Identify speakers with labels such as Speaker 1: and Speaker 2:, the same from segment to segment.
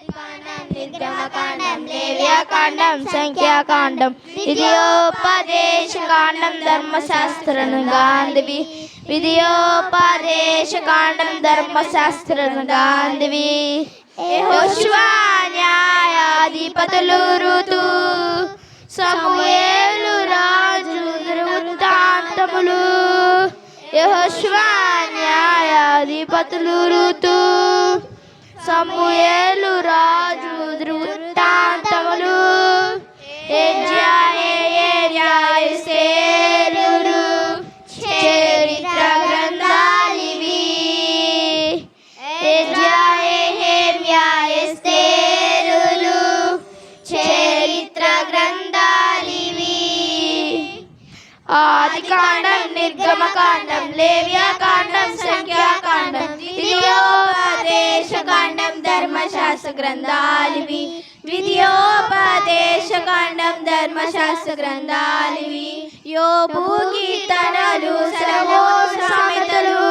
Speaker 1: నిర్గమకాండం, లేవ్యకాండం, సంఖ్యాకాండం, విద్యోపదేశకాండం, ధర్మశాస్త్రను గాంధివి. విద్యోపదేశకాండం, ధర్మశాస్త్రను గాంధివి. యెహోషువ న్యాయాధిపతులు ఋతు, సమూయేలు రాజు వృత్తాంతములు. యెహోషువ న్యాయాధిపతులు ఋతు, సమూయేలు రాజు వృత్తాంతములు. చరిత్ర గ్రంథాలివి. చరిత్ర గ్రంథాలివి. ఆదికాండం, నిర్గమకాండం, లేవ్యకాండం, సంఖ్యాకాండం, విద్యోపదేశకాండం, ధర్మశాస్త్ర గ్రంథాలివి. విద్యోపదేశకాండం, ధర్మశాస్త్ర గ్రంథాలివి. యోబు కీర్తనలు, సొలొమోను సామెతలు,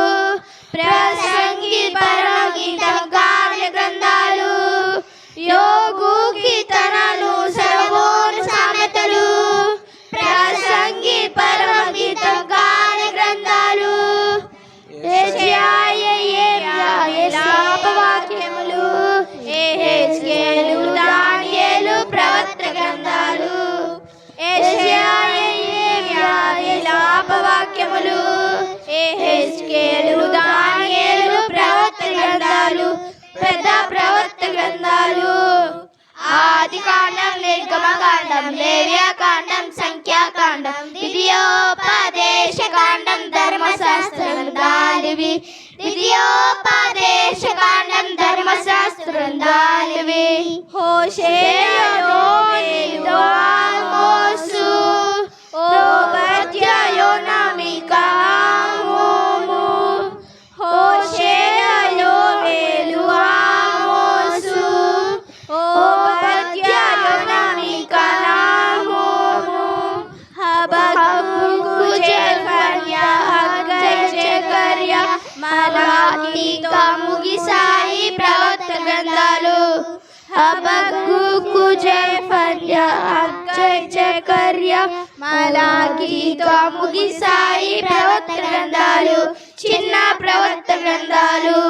Speaker 1: ప్రసంగి, పరమగీతం, కావ్య గ్రంథాలు. యోబు కీర్తనలు, సొలొమోను సామెతలు, ప్రసంగి, పరమగీతం, కావ్య గ్రంథాలు. వాక్యములు, యెహెజ్కేలు, దానియేలు, ప్రవక్త గ్రంథాలు. వాక్యములు, యెహెజ్కేలు, దానియేలు, ప్రవక్త గ్రంథాలు, పెద్ద ప్రవక్త గ్రంథాలు. ఆదికాండం, నిర్గమకాండం, లేవ్యకాండం, సంఖ్యాకాండం, విద్యోపదేశకాండం, ధర్మశాస్త్ర గ్రంథాలివి. విద్యోపదేశకాండం, ధర్మశాస్త్ర గ్రంథాలివి. హోషేయ, యోవేలు, ఆమోసు, ఓబద్య, యోనా, మీకా, ఆమోము. హోషేయ, యోవేలు, ఆమోసు, ఓబద్య, యోనా, మీకా, ఆమోము. హబక్కూకు, జెఫన్యా, హగ్గై, జెకర్యా, మలాకీతో ముగిసాయి ప్రవక్త గ్రంథాలు. హబక్కూకు, జెఫన్యా, హగ్గై, జెకర్యా, మలాకీతో ముగిసాయి ప్రవక్త గ్రంథాలు, చిన్న ప్రవక్త గ్రంథాలు.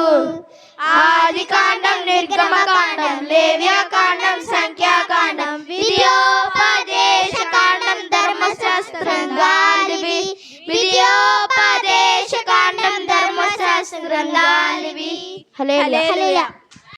Speaker 1: ఆదికాండం, నిర్గమకాండం, లేవ్యకాండం, సంఖ్యాకాండం, విద్యోపదేశకాండం, ధర్మశాస్త్ర గ్రంథాలివి. విద్యోపదేశకాండం, ధర్మశాస్త్ర గ్రంథాలివి. హల్లెలూయా.